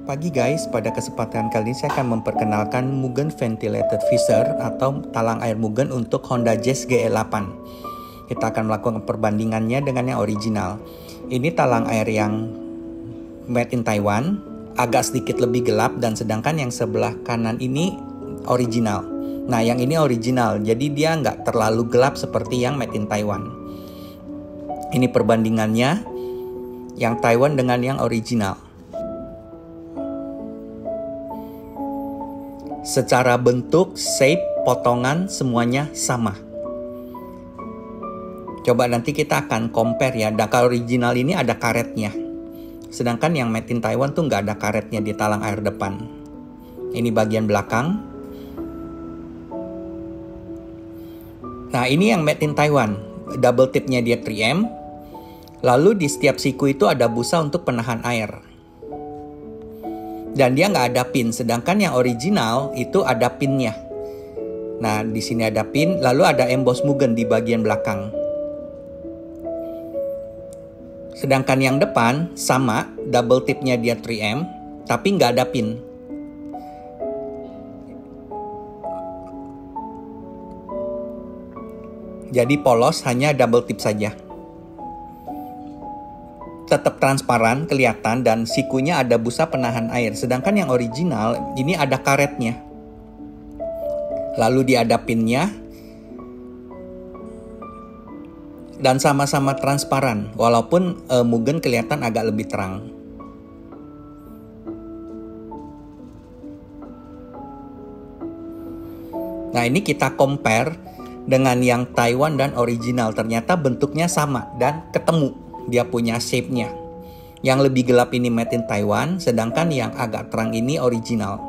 Pagi guys, pada kesempatan kali ini saya akan memperkenalkan Mugen Ventilated Visor atau talang air Mugen untuk Honda Jazz GL8. Kita akan melakukan perbandingannya dengan yang original. Ini talang air yang made in Taiwan, agak sedikit lebih gelap, dan sedangkan yang sebelah kanan ini original. Nah, yang ini original, jadi dia nggak terlalu gelap seperti yang made in Taiwan. Ini perbandingannya, yang Taiwan dengan yang original. Secara bentuk, shape, potongan, semuanya sama. Coba nanti kita akan compare ya. Kalau original ini ada karetnya. Sedangkan yang made in Taiwan tuh nggak ada karetnya di talang air depan. Ini bagian belakang. Nah, ini yang made in Taiwan. Double tipnya dia 3M. Lalu di setiap siku itu ada busa untuk penahan air. Dan dia nggak ada pin, sedangkan yang original itu ada pinnya. Nah, di sini ada pin, lalu ada emboss Mugen di bagian belakang. Sedangkan yang depan sama, double tipnya dia 3M, tapi nggak ada pin. Jadi polos, hanya double tip saja. Tetap transparan, kelihatan, dan sikunya ada busa penahan air. Sedangkan yang original ini ada karetnya. Lalu dia ada pinnya. Dan sama-sama transparan, walaupun Mugen kelihatan agak lebih terang. Nah, ini kita compare dengan yang Taiwan dan original. Ternyata bentuknya sama dan ketemu. Dia punya shape-nya. Yang lebih gelap ini made in Taiwan, sedangkan yang agak terang ini original.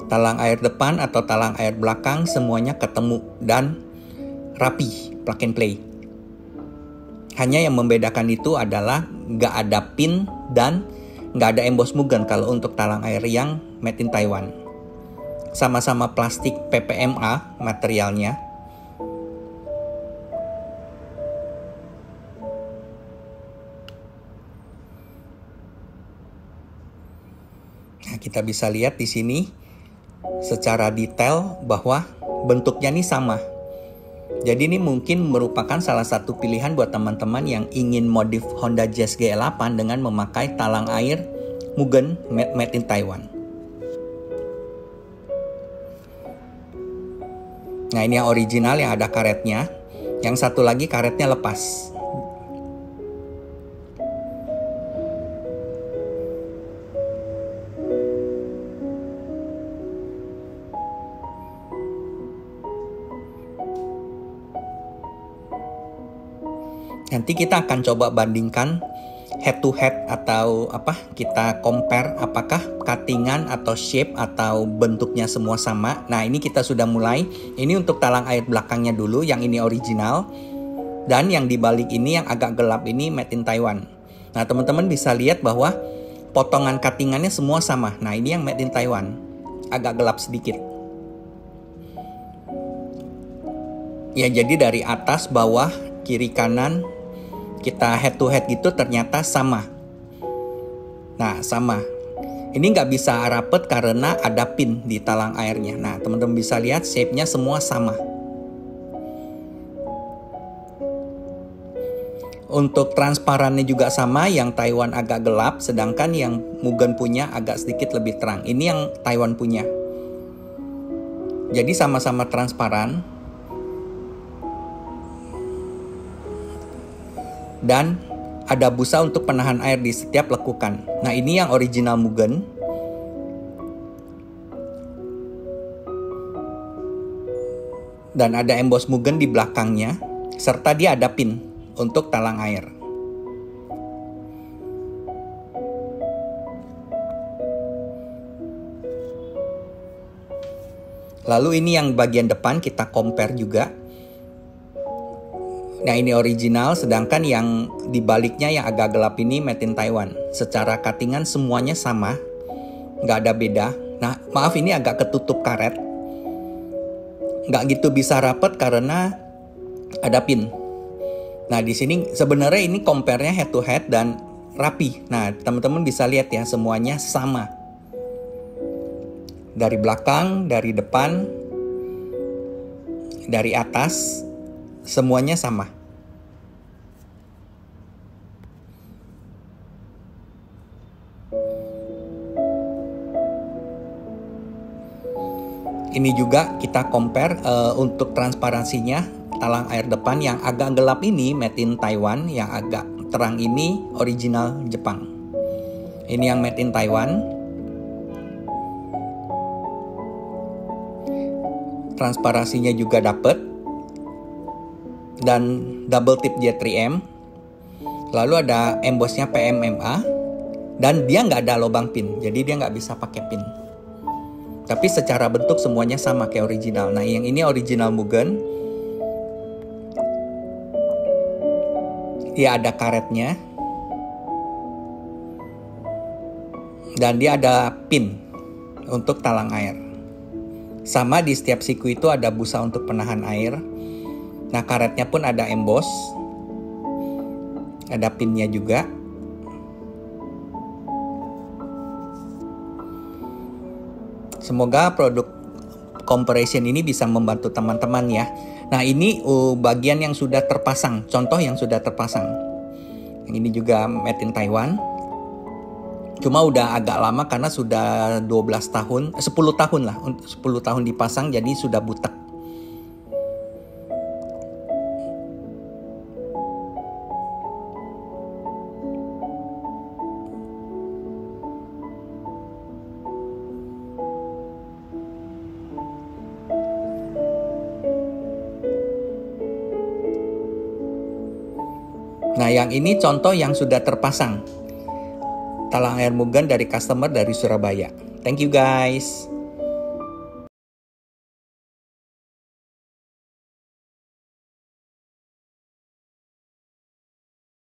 Talang air depan atau talang air belakang semuanya ketemu dan rapi, plug and play. Hanya yang membedakan itu adalah nggak ada pin dan nggak ada emboss Mugen kalau untuk talang air yang made in Taiwan. Sama-sama plastik PPMA materialnya. Nah, kita bisa lihat di sini secara detail bahwa bentuknya ini sama. Jadi ini mungkin merupakan salah satu pilihan buat teman-teman yang ingin modif Honda Jazz GL8 dengan memakai talang air Mugen made in Taiwan. Nah, ini yang original yang ada karetnya. Yang satu lagi karetnya lepas. Nanti kita akan coba bandingkan head to head atau kita compare apakah cuttingan atau shape atau bentuknya semua sama. Nah, ini kita sudah mulai. Ini untuk talang air belakangnya dulu, yang ini original. Dan yang dibalik ini yang agak gelap ini made in Taiwan. Nah, teman-teman bisa lihat bahwa potongan cuttingannya semua sama. Nah, ini yang made in Taiwan. Agak gelap sedikit. Ya, jadi dari atas, bawah, kiri, kanan, kita head to head gitu ternyata sama. Nah, sama. Ini nggak bisa rapet karena ada pin di talang airnya. Nah, teman-teman bisa lihat shape-nya semua sama. Untuk transparannya juga sama, yang Taiwan agak gelap, sedangkan yang Mugen punya agak sedikit lebih terang. Ini yang Taiwan punya. Jadi sama-sama transparan. Dan ada busa untuk penahan air di setiap lekukan. Nah, ini yang original Mugen. Dan ada emboss Mugen di belakangnya, serta dia ada pin untuk talang air. Lalu ini yang bagian depan kita compare juga. Nah, ini original, sedangkan yang dibaliknya yang agak gelap ini made in Taiwan. Secara cuttingan semuanya sama, nggak ada beda. Nah, maaf ini agak ketutup karet. Nggak gitu bisa rapet karena ada pin. Nah, di sini sebenarnya ini compare-nya head to head dan rapi. Nah, teman-teman bisa lihat ya, semuanya sama. Dari belakang, dari depan, dari atas, semuanya sama. Ini juga kita compare untuk transparansinya. Talang air depan yang agak gelap ini made in Taiwan, yang agak terang ini original Jepang. Ini yang made in Taiwan. Transparansinya juga dapet. Dan double tip J3M. Lalu ada embossnya PMMA. Dan dia nggak ada lubang pin, jadi dia nggak bisa pakai pin. Tapi secara bentuk semuanya sama kayak original. Nah, yang ini original Mugen. Dia ada karetnya. Dan dia ada pin untuk talang air. Sama di setiap siku itu ada busa untuk penahan air. Nah, karetnya pun ada emboss. Ada pinnya juga. Semoga produk comparison ini bisa membantu teman-teman ya. Nah, ini bagian yang sudah terpasang, contoh yang sudah terpasang. Ini juga made in Taiwan. Cuma udah agak lama karena sudah 12 tahun, 10 tahun lah, 10 tahun dipasang jadi sudah butek. Nah, yang ini contoh yang sudah terpasang. Talang air Mugen dari customer dari Surabaya. Thank you guys.